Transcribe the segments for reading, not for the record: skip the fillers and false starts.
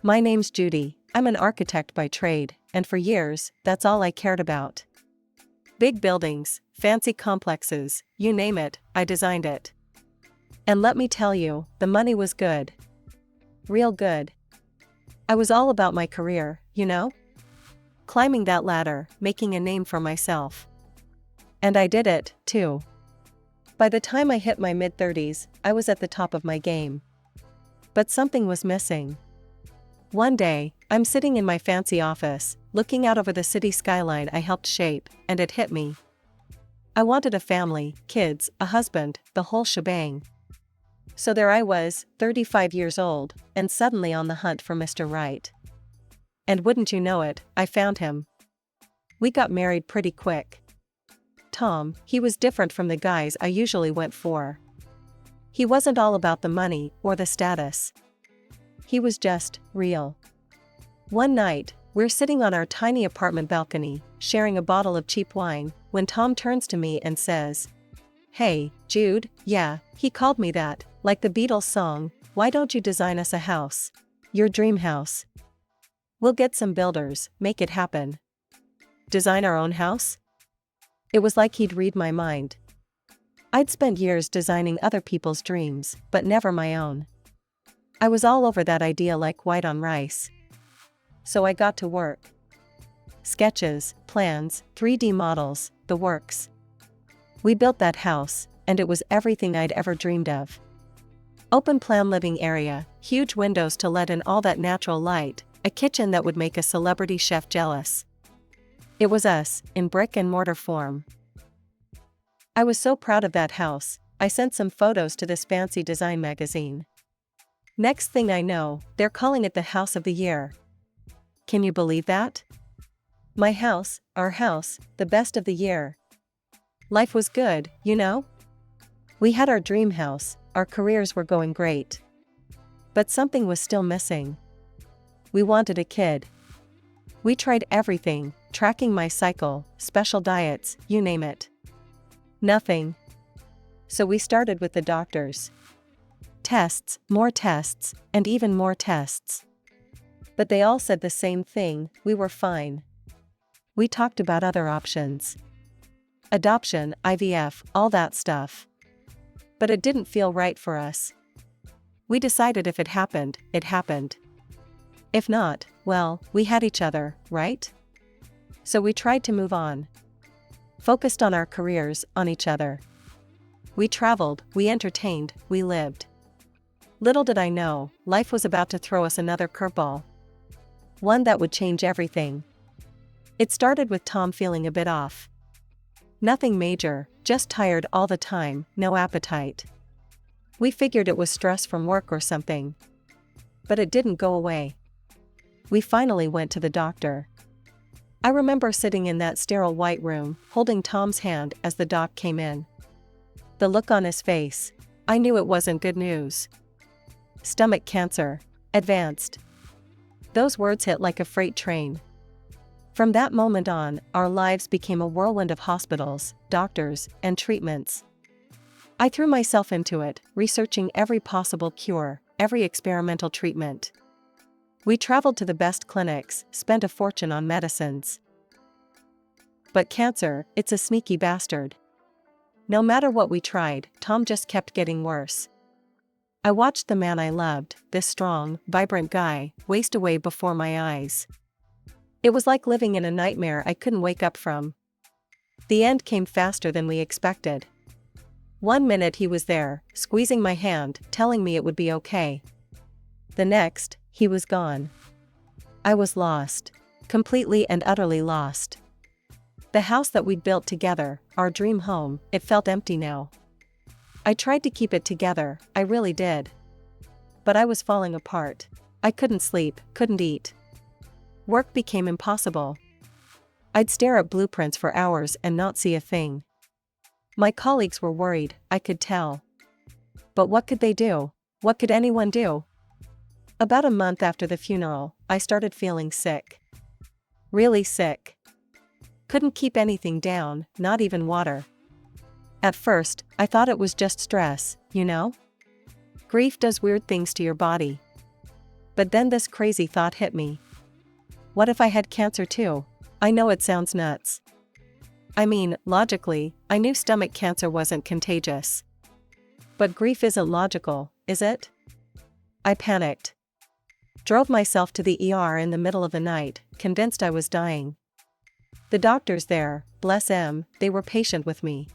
My name's Judy, I'm an architect by trade, and for years, that's all I cared about. Big buildings, fancy complexes, you name it, I designed it. And let me tell you, the money was good. Real good. I was all about my career, you know? Climbing that ladder, making a name for myself. And I did it, too. By the time I hit my mid-30s, I was at the top of my game. But something was missing. One day, I'm sitting in my fancy office, looking out over the city skyline I helped shape, and it hit me. I wanted a family, kids, a husband, the whole shebang. So there I was, 35 years old, and suddenly on the hunt for Mr. Right. And wouldn't you know it, I found him. We got married pretty quick. Tom, he was different from the guys I usually went for. He wasn't all about the money or the status. He was just real. One night, we're sitting on our tiny apartment balcony, sharing a bottle of cheap wine, when Tom turns to me and says, "Hey, Jude, yeah, he called me that, like the Beatles song, why don't you design us a house? Your dream house. We'll get some builders, make it happen." Design our own house? It was like he'd read my mind. I'd spent years designing other people's dreams, but never my own. I was all over that idea like white on rice. So I got to work. Sketches, plans, 3D models, the works. We built that house, and it was everything I'd ever dreamed of. Open plan living area, huge windows to let in all that natural light, a kitchen that would make a celebrity chef jealous. It was us, in brick and mortar form. I was so proud of that house, I sent some photos to this fancy design magazine. Next thing I know, they're calling it the house of the year. Can you believe that? My house, our house, the best of the year. Life was good, you know? We had our dream house, our careers were going great. But something was still missing. We wanted a kid. We tried everything, tracking my cycle, special diets, you name it. Nothing. So we started with the doctors. Tests, and even more tests. But they all said the same thing, we were fine. We talked about other options. Adoption, IVF, all that stuff. But it didn't feel right for us. We decided if it happened, it happened. If not, well, we had each other, right? So we tried to move on. Focused on our careers, on each other. We traveled, we entertained, we lived. Little did I know, life was about to throw us another curveball. One that would change everything. It started with Tom feeling a bit off. Nothing major, just tired all the time, no appetite. We figured it was stress from work or something. But it didn't go away. We finally went to the doctor. I remember sitting in that sterile white room, holding Tom's hand as the doc came in. The look on his face. I knew it wasn't good news. Stomach cancer. Advanced. Those words hit like a freight train. From that moment on, our lives became a whirlwind of hospitals, doctors, and treatments. I threw myself into it, researching every possible cure, every experimental treatment. We traveled to the best clinics, spent a fortune on medicines. But cancer, it's a sneaky bastard. No matter what we tried, Tom just kept getting worse. I watched the man I loved, this strong, vibrant guy, waste away before my eyes. It was like living in a nightmare I couldn't wake up from. The end came faster than we expected. One minute he was there, squeezing my hand, telling me it would be okay. The next, he was gone. I was lost. Completely and utterly lost. The house that we'd built together, our dream home, it felt empty now. I tried to keep it together, I really did. But I was falling apart. I couldn't sleep, couldn't eat. Work became impossible. I'd stare at blueprints for hours and not see a thing. My colleagues were worried, I could tell. But what could they do? What could anyone do? About a month after the funeral, I started feeling sick. Really sick. Couldn't keep anything down, not even water. At first, I thought it was just stress, you know? Grief does weird things to your body. But then this crazy thought hit me. What if I had cancer too? I know it sounds nuts. I mean, logically, I knew stomach cancer wasn't contagious. But grief isn't logical, is it? I panicked. Drove myself to the ER in the middle of the night, convinced I was dying. The doctors there, bless them, they were patient with me.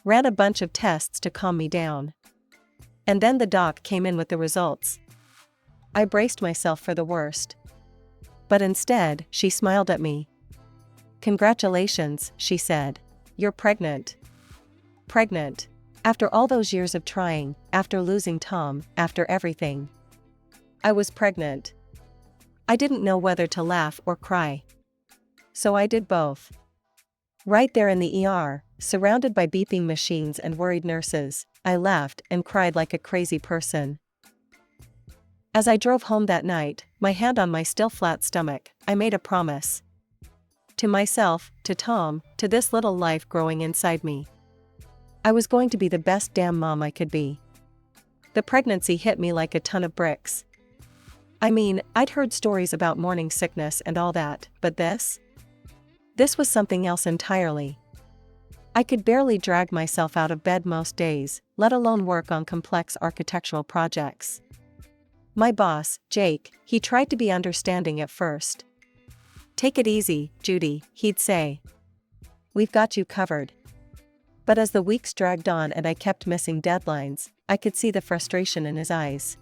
Ran a bunch of tests to calm me down. And then the doc came in with the results. I braced myself for the worst. But instead, she smiled at me. "Congratulations," she said. "You're pregnant." Pregnant. After all those years of trying, after losing Tom, after everything. I was pregnant. I didn't know whether to laugh or cry. So I did both. Right there in the ER, surrounded by beeping machines and worried nurses, I laughed and cried like a crazy person. As I drove home that night, my hand on my still flat stomach, I made a promise. To myself, to Tom, to this little life growing inside me. I was going to be the best damn mom I could be. The pregnancy hit me like a ton of bricks. I mean, I'd heard stories about morning sickness and all that, but this? This was something else entirely. I could barely drag myself out of bed most days, let alone work on complex architectural projects. My boss, Jake, he tried to be understanding at first. "Take it easy, Judy," he'd say. "We've got you covered." But as the weeks dragged on and I kept missing deadlines, I could see the frustration in his eyes.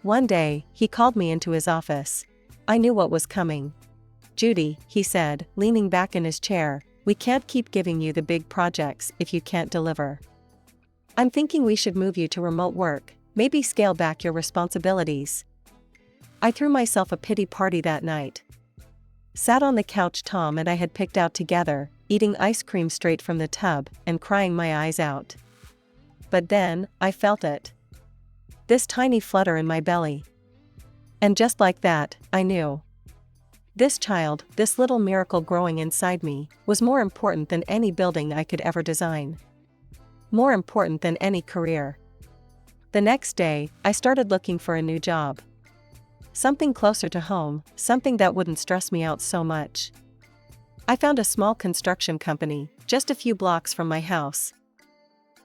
One day, he called me into his office. I knew what was coming. "Judy," he said, leaning back in his chair, "we can't keep giving you the big projects if you can't deliver. I'm thinking we should move you to remote work, maybe scale back your responsibilities." I threw myself a pity party that night. Sat on the couch Tom and I had picked out together, eating ice cream straight from the tub and crying my eyes out. But then, I felt it. This tiny flutter in my belly. And just like that, I knew. This child, this little miracle growing inside me, was more important than any building I could ever design. More important than any career. The next day, I started looking for a new job. Something closer to home, something that wouldn't stress me out so much. I found a small construction company, just a few blocks from my house.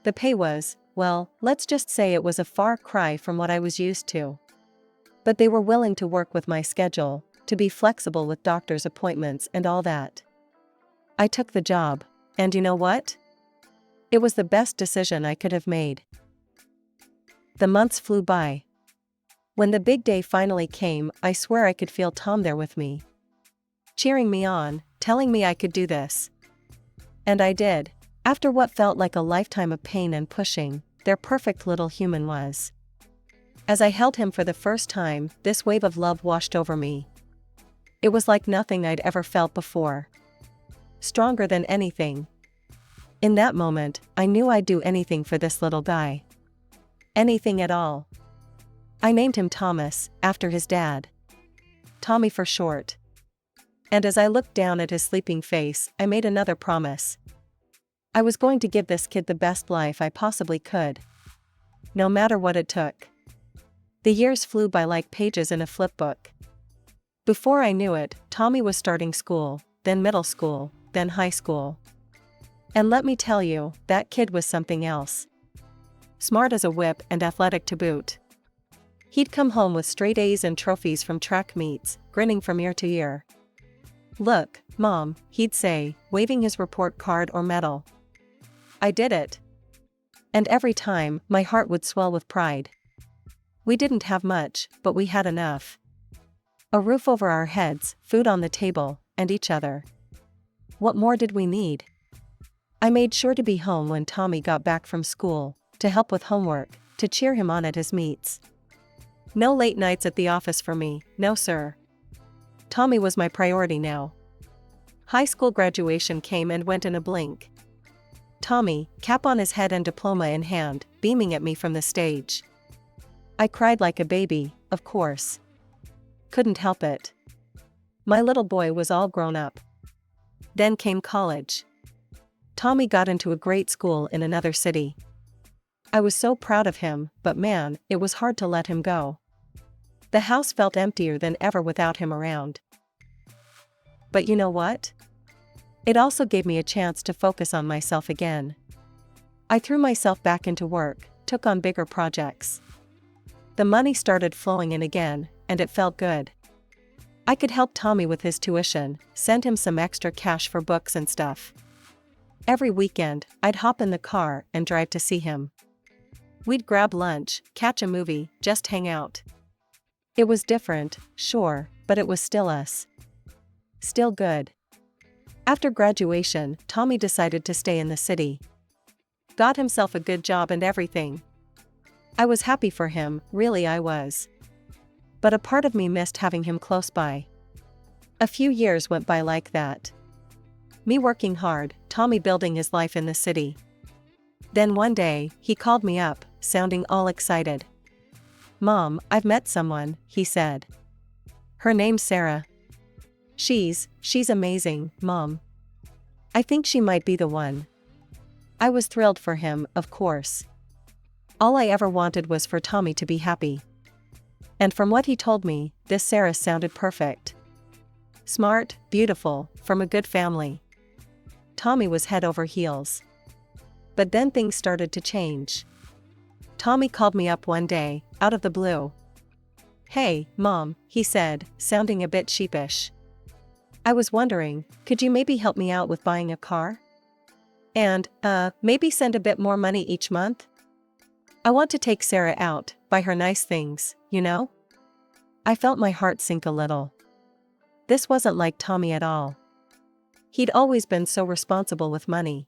The pay was, well, let's just say it was a far cry from what I was used to. But they were willing to work with my schedule, to be flexible with doctor's appointments and all that. I took the job, and you know what? It was the best decision I could have made. The months flew by. When the big day finally came, I swear I could feel Tom there with me. Cheering me on, telling me I could do this. And I did. After what felt like a lifetime of pain and pushing, their perfect little human was. As I held him for the first time, this wave of love washed over me. It was like nothing I'd ever felt before. Stronger than anything. In that moment, I knew I'd do anything for this little guy. Anything at all. I named him Thomas, after his dad. Tommy for short. And as I looked down at his sleeping face, I made another promise. I was going to give this kid the best life I possibly could. No matter what it took. The years flew by like pages in a flipbook. Before I knew it, Tommy was starting school, then middle school, then high school. And let me tell you, that kid was something else. Smart as a whip and athletic to boot. He'd come home with straight A's and trophies from track meets, grinning from ear to ear. "Look, Mom," he'd say, waving his report card or medal. "I did it." And every time, my heart would swell with pride. We didn't have much, but we had enough. A roof over our heads, food on the table, and each other. What more did we need? I made sure to be home when Tommy got back from school, to help with homework, to cheer him on at his meets. No late nights at the office for me, no sir. Tommy was my priority now. High school graduation came and went in a blink. Tommy, cap on his head and diploma in hand, beaming at me from the stage. I cried like a baby, of course. Couldn't help it. My little boy was all grown up. Then came college. Tommy got into a great school in another city. I was so proud of him, but man, it was hard to let him go. The house felt emptier than ever without him around. But you know what? It also gave me a chance to focus on myself again. I threw myself back into work, took on bigger projects. The money started flowing in again, and it felt good. I could help Tommy with his tuition, send him some extra cash for books and stuff. Every weekend, I'd hop in the car and drive to see him. We'd grab lunch, catch a movie, just hang out. It was different, sure, but it was still us. Still good. After graduation, Tommy decided to stay in the city. Got himself a good job and everything. I was happy for him, really I was. But a part of me missed having him close by. A few years went by like that. Me working hard, Tommy building his life in the city. Then one day, he called me up, sounding all excited. "Mom, I've met someone," he said. "Her name's Sarah. She's amazing, Mom. I think she might be the one." I was thrilled for him, of course. All I ever wanted was for Tommy to be happy. And from what he told me, this Sarah sounded perfect. Smart, beautiful, from a good family. Tommy was head over heels. But then things started to change. Tommy called me up one day, out of the blue. "Hey, Mom," he said, sounding a bit sheepish. "I was wondering, could you maybe help me out with buying a car? And, maybe send a bit more money each month? I want to take Sarah out, buy her nice things, you know?" I felt my heart sink a little. This wasn't like Tommy at all. He'd always been so responsible with money.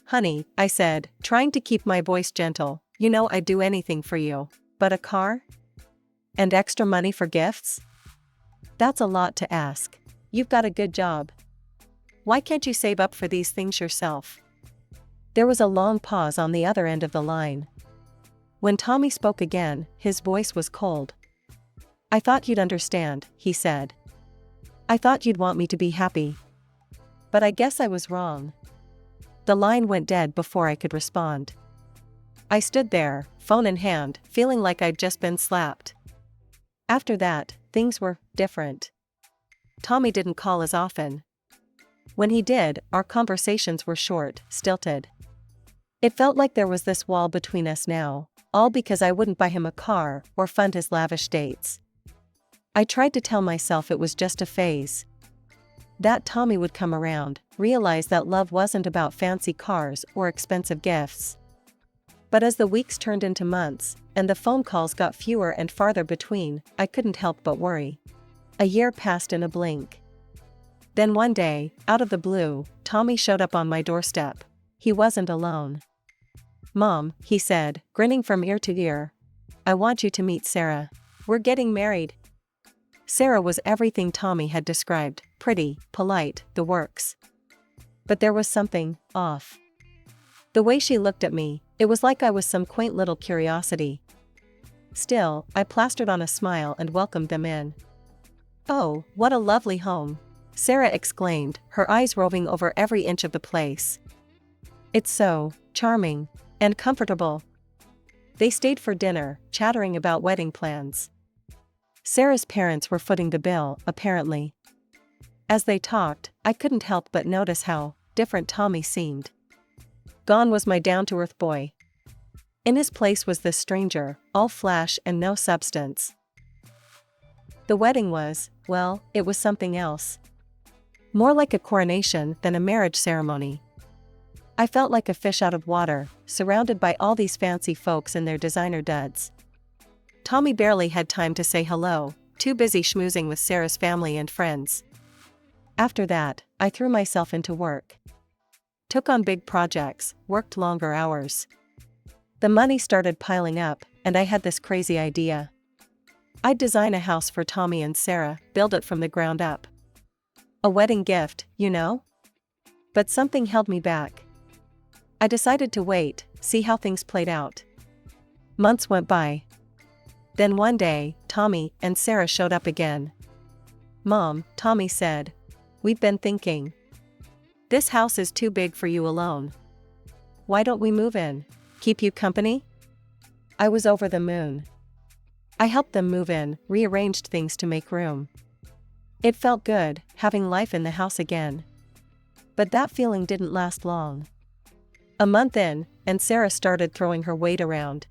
"Honey," I said, trying to keep my voice gentle, "you know I'd do anything for you. But a car? And extra money for gifts? That's a lot to ask. You've got a good job. Why can't you save up for these things yourself?" There was a long pause on the other end of the line. When Tommy spoke again, his voice was cold. "I thought you'd understand," he said. "I thought you'd want me to be happy. But I guess I was wrong." The line went dead before I could respond. I stood there, phone in hand, feeling like I'd just been slapped. After that, things were different. Tommy didn't call as often. When he did, our conversations were short, stilted. It felt like there was this wall between us now, all because I wouldn't buy him a car or fund his lavish dates. I tried to tell myself it was just a phase. That Tommy would come around, realize that love wasn't about fancy cars or expensive gifts. But as the weeks turned into months, and the phone calls got fewer and farther between, I couldn't help but worry. A year passed in a blink. Then one day, out of the blue, Tommy showed up on my doorstep. He wasn't alone. "Mom," he said, grinning from ear to ear, "I want you to meet Sarah. We're getting married." Sarah was everything Tommy had described, pretty, polite, the works. But there was something off. The way she looked at me, it was like I was some quaint little curiosity. Still, I plastered on a smile and welcomed them in. "Oh, what a lovely home," Sarah exclaimed, her eyes roving over every inch of the place. "It's so charming and comfortable." They stayed for dinner, chattering about wedding plans. Sarah's parents were footing the bill, apparently. As they talked, I couldn't help but notice how different Tommy seemed. Gone was my down-to-earth boy. In his place was this stranger, all flash and no substance. The wedding was, well, it was something else. More like a coronation than a marriage ceremony. I felt like a fish out of water, surrounded by all these fancy folks in their designer duds. Tommy barely had time to say hello, too busy schmoozing with Sarah's family and friends. After that, I threw myself into work. Took on big projects, worked longer hours. The money started piling up, and I had this crazy idea. I'd design a house for Tommy and Sarah, build it from the ground up. A wedding gift, you know? But something held me back. I decided to wait, see how things played out. Months went by. Then one day, Tommy and Sarah showed up again. "Mom," Tommy said, "we've been thinking. This house is too big for you alone. Why don't we move in? Keep you company?" I was over the moon. I helped them move in, rearranged things to make room. It felt good, having life in the house again. But that feeling didn't last long. A month in, and Sarah started throwing her weight around.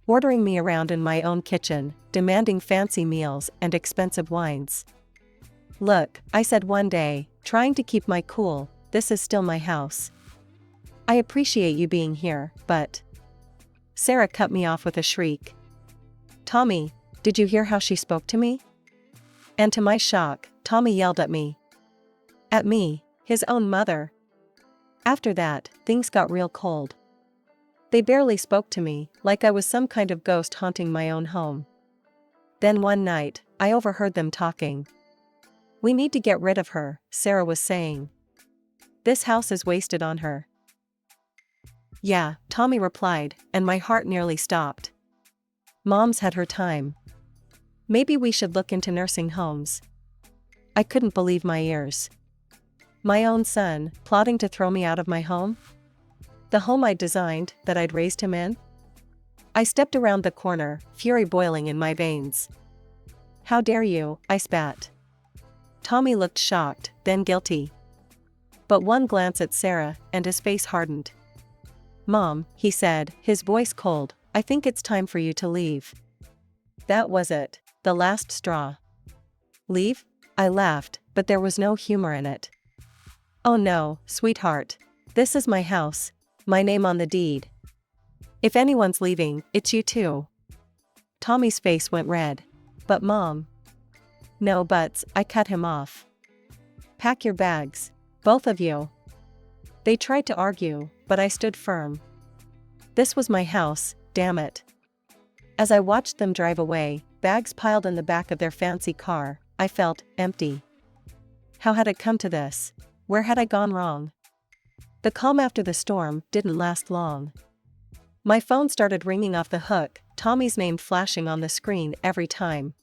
Ordering me around in my own kitchen, demanding fancy meals and expensive wines. "Look," I said one day, trying to keep my cool, "this is still my house. I appreciate you being here, but..." Sarah cut me off with a shriek. "Tommy, did you hear how she spoke to me?" And to my shock, Tommy yelled at me. At me, his own mother. After that, things got real cold. They barely spoke to me, like I was some kind of ghost haunting my own home. Then one night, I overheard them talking. "We need to get rid of her," Sarah was saying. "This house is wasted on her." "Yeah," Tommy replied, and my heart nearly stopped. Mom's had her time. Maybe we should look into nursing homes. I couldn't believe my ears. My own son, plotting to throw me out of my home? The home I'd designed, that I'd raised him in? I stepped around the corner, fury boiling in my veins. "How dare you," I spat. Tommy looked shocked, then guilty. But one glance at Sarah, and his face hardened. "Mom," he said, his voice cold, "I think it's time for you to leave." That was it, the last straw. Leave? I laughed, but there was no humor in it. "Oh no, sweetheart. This is my house, my name on the deed. If anyone's leaving, it's you too." Tommy's face went red. "But Mom..." "No buts," I cut him off. "Pack your bags. Both of you." They tried to argue, but I stood firm. This was my house, damn it. As I watched them drive away, bags piled in the back of their fancy car, I felt empty. How had it come to this? Where had I gone wrong? The calm after the storm didn't last long. My phone started ringing off the hook, Tommy's name flashing on the screen every time.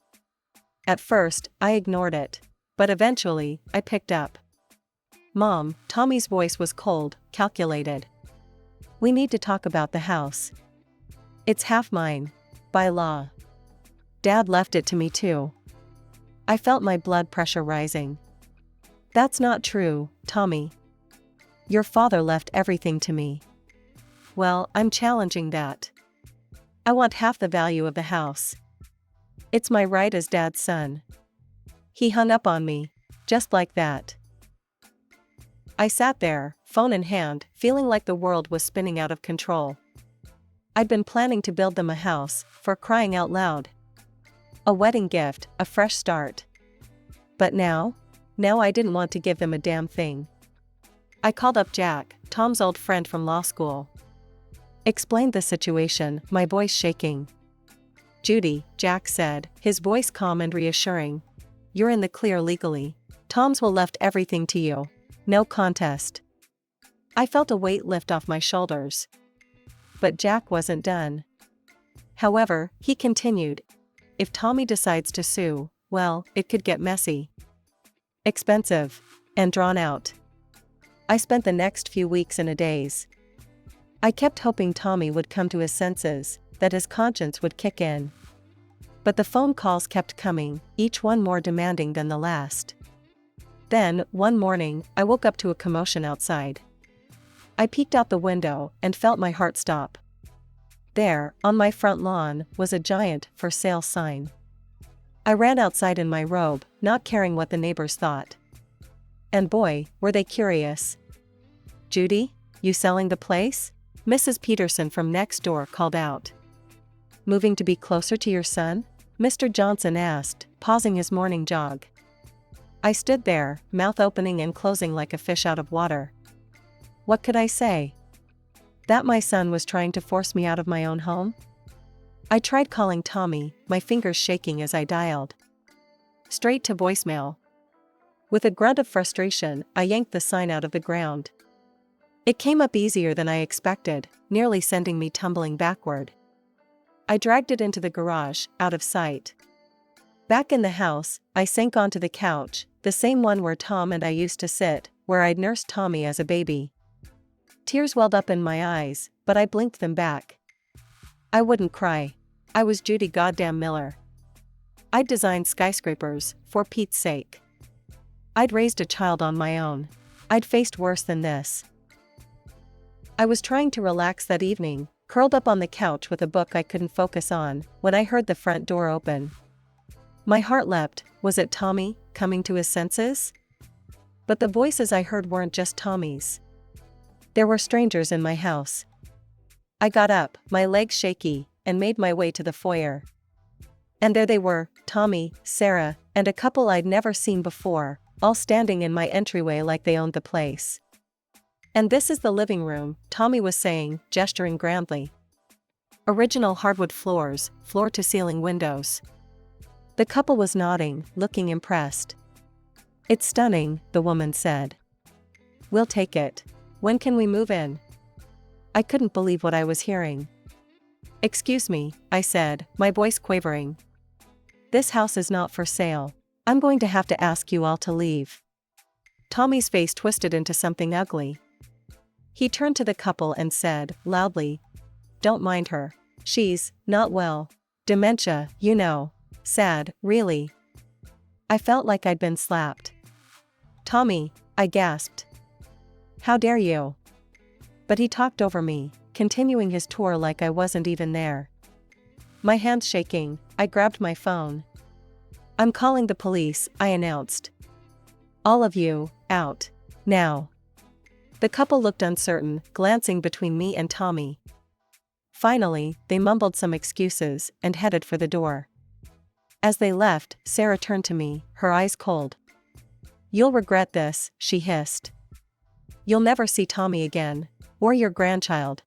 At first, I ignored it, but eventually, I picked up. "Mom," Tommy's voice was cold, calculated. "We need to talk about the house. It's half mine, by law. Dad left it to me too." I felt my blood pressure rising. "That's not true, Tommy. Your father left everything to me." "Well, I'm challenging that. I want half the value of the house. It's my right as Dad's son." He hung up on me, just like that. I sat there, phone in hand, feeling like the world was spinning out of control. I'd been planning to build them a house, for crying out loud. A wedding gift, a fresh start. But now I didn't want to give them a damn thing. I called up Jack, Tom's old friend from law school. Explained the situation, my voice shaking. "Judy," Jack said, his voice calm and reassuring. "You're in the clear legally. Tom's will left everything to you. No contest." I felt a weight lift off my shoulders. But Jack wasn't done. However, he continued, "If Tommy decides to sue, well, it could get messy. Expensive. And drawn out." I spent the next few weeks in a daze. I kept hoping Tommy would come to his senses, that his conscience would kick in. But the phone calls kept coming, each one more demanding than the last. Then, one morning, I woke up to a commotion outside. I peeked out the window and felt my heart stop. There, on my front lawn, was a giant "for sale" sign. I ran outside in my robe, not caring what the neighbors thought. And boy, were they curious. "Judy, you selling the place?" Mrs. Peterson from next door called out. "Moving to be closer to your son?" Mr. Johnson asked, pausing his morning jog. I stood there, mouth opening and closing like a fish out of water. What could I say? That my son was trying to force me out of my own home? I tried calling Tommy, my fingers shaking as I dialed. Straight to voicemail. With a grunt of frustration, I yanked the sign out of the ground. It came up easier than I expected, nearly sending me tumbling backward. I dragged it into the garage, out of sight. Back in the house, I sank onto the couch, the same one where Tom and I used to sit, where I'd nursed Tommy as a baby. Tears welled up in my eyes, but I blinked them back. I wouldn't cry. I was Judy Goddamn Miller. I'd designed skyscrapers, for Pete's sake. I'd raised a child on my own. I'd faced worse than this. I was trying to relax that evening, curled up on the couch with a book I couldn't focus on, when I heard the front door open. My heart leapt. Was it Tommy, coming to his senses? But the voices I heard weren't just Tommy's. There were strangers in my house. I got up, my legs shaky, and made my way to the foyer. And there they were, Tommy, Sarah, and a couple I'd never seen before, all standing in my entryway like they owned the place. "And this is the living room," Tommy was saying, gesturing grandly. "Original hardwood floors, floor-to-ceiling windows." The couple was nodding, looking impressed. "It's stunning," the woman said. "We'll take it. When can we move in?" I couldn't believe what I was hearing. "Excuse me," I said, my voice quavering. "This house is not for sale. I'm going to have to ask you all to leave." Tommy's face twisted into something ugly. He turned to the couple and said, loudly, "Don't mind her. She's not well. Dementia, you know. Sad, really." I felt like I'd been slapped. "Tommy," I gasped. "How dare you?" But he talked over me, continuing his tour like I wasn't even there. My hands shaking, I grabbed my phone. "I'm calling the police," I announced. "All of you, out. Now." The couple looked uncertain, glancing between me and Tommy. Finally, they mumbled some excuses and headed for the door. As they left, Sarah turned to me, her eyes cold. "You'll regret this," she hissed. "You'll never see Tommy again. Or your grandchild."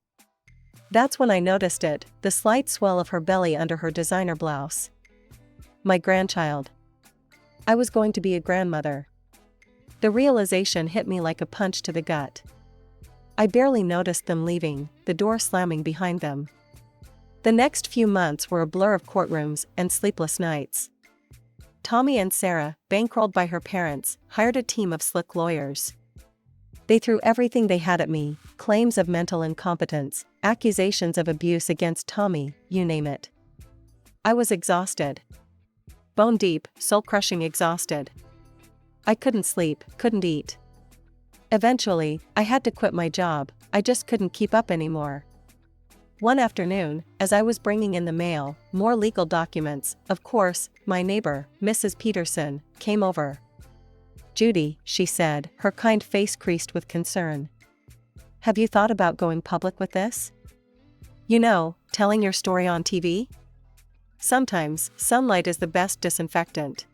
That's when I noticed it, the slight swell of her belly under her designer blouse. My grandchild. I was going to be a grandmother. The realization hit me like a punch to the gut. I barely noticed them leaving, the door slamming behind them. The next few months were a blur of courtrooms and sleepless nights. Tommy and Sarah, bankrolled by her parents, hired a team of slick lawyers. They threw everything they had at me, claims of mental incompetence, accusations of abuse against Tommy, you name it. I was exhausted. Bone deep, soul-crushing exhausted. I couldn't sleep, couldn't eat. Eventually, I had to quit my job, I just couldn't keep up anymore. One afternoon, as I was bringing in the mail, more legal documents, of course, my neighbor, Mrs. Peterson, came over. "Judy," she said, her kind face creased with concern. "Have you thought about going public with this? You know, telling your story on TV? Sometimes, sunlight is the best disinfectant."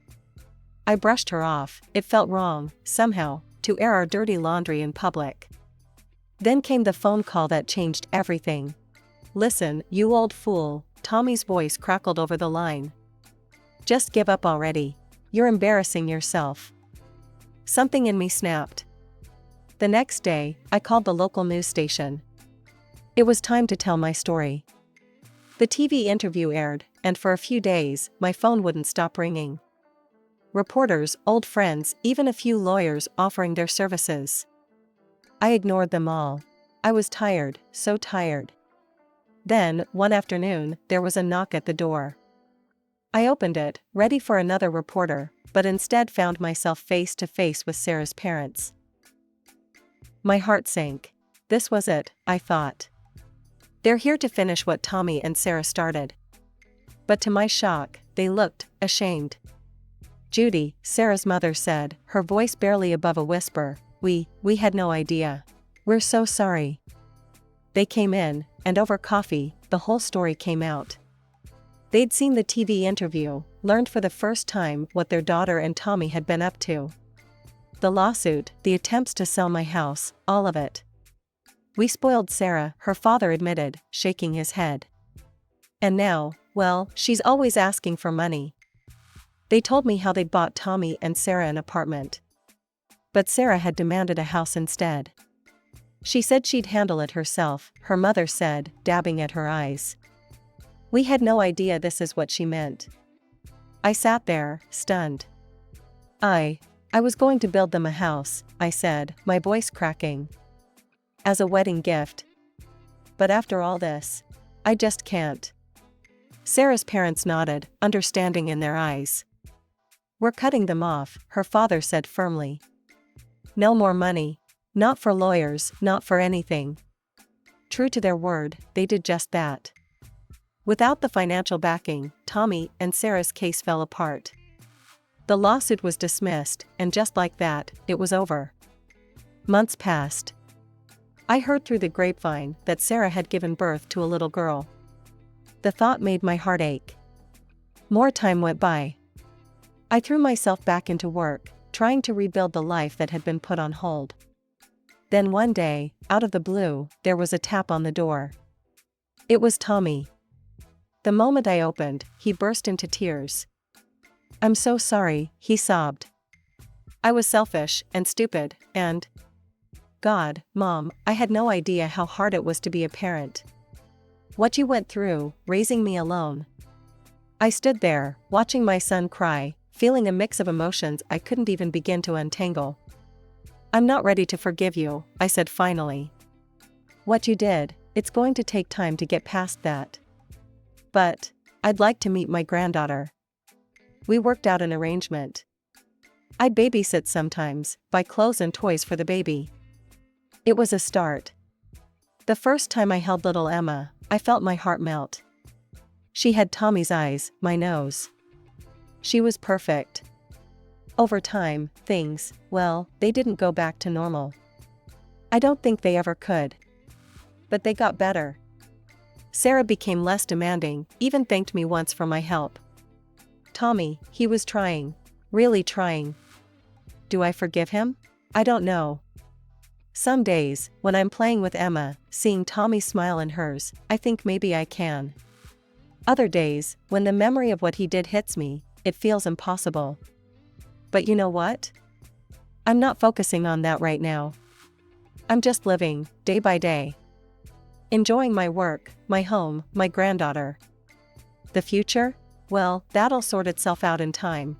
I brushed her off. It felt wrong, somehow, to air our dirty laundry in public. Then came the phone call that changed everything. "Listen, you old fool," Tommy's voice crackled over the line. "Just give up already. You're embarrassing yourself." Something in me snapped. The next day, I called the local news station. It was time to tell my story. The TV interview aired, and for a few days, my phone wouldn't stop ringing. Reporters, old friends, even a few lawyers offering their services. I ignored them all. I was tired, so tired. Then, one afternoon, there was a knock at the door. I opened it, ready for another reporter, but instead found myself face to face with Sarah's parents. My heart sank. This was it, I thought. They're here to finish what Tommy and Sarah started. But to my shock, they looked ashamed. "Judy," Sarah's mother said, her voice barely above a whisper, we had no idea. We're so sorry." They came in, and over coffee, the whole story came out. They'd seen the TV interview, learned for the first time what their daughter and Tommy had been up to. The lawsuit, the attempts to sell my house, all of it. "We spoiled Sarah," her father admitted, shaking his head. "And now, well, she's always asking for money." They told me how they'd bought Tommy and Sarah an apartment. But Sarah had demanded a house instead. She said she'd handle it herself, her mother said, dabbing at her eyes. We had no idea this is what she meant. I sat there, stunned. I was going to build them a house," I said, my voice cracking. "As a wedding gift. But after all this, I just can't." Sarah's parents nodded, understanding in their eyes. "We're cutting them off," her father said firmly. "No more money. Not for lawyers, not for anything." True to their word, they did just that. Without the financial backing, Tommy and Sarah's case fell apart. The lawsuit was dismissed, and just like that, it was over. Months passed. I heard through the grapevine that Sarah had given birth to a little girl. The thought made my heart ache. More time went by. I threw myself back into work, trying to rebuild the life that had been put on hold. Then one day, out of the blue, there was a tap on the door. It was Tommy. The moment I opened, he burst into tears. "I'm so sorry," he sobbed. "I was selfish and stupid, and God, Mom, I had no idea how hard it was to be a parent. What you went through, raising me alone." I stood there, watching my son cry, feeling a mix of emotions I couldn't even begin to untangle. "I'm not ready to forgive you," I said finally. "What you did, it's going to take time to get past that. But I'd like to meet my granddaughter." We worked out an arrangement. I'd babysit sometimes, buy clothes and toys for the baby. It was a start. The first time I held little Emma, I felt my heart melt. She had Tommy's eyes, my nose. She was perfect. Over time, things, well, they didn't go back to normal. I don't think they ever could. But they got better. Sarah became less demanding, even thanked me once for my help. Tommy, he was trying. Really trying. Do I forgive him? I don't know. Some days, when I'm playing with Emma, seeing Tommy's smile in hers, I think maybe I can. Other days, when the memory of what he did hits me, it feels impossible. But you know what? I'm not focusing on that right now. I'm just living, day by day. Enjoying my work, my home, my granddaughter. The future? Well, that'll sort itself out in time.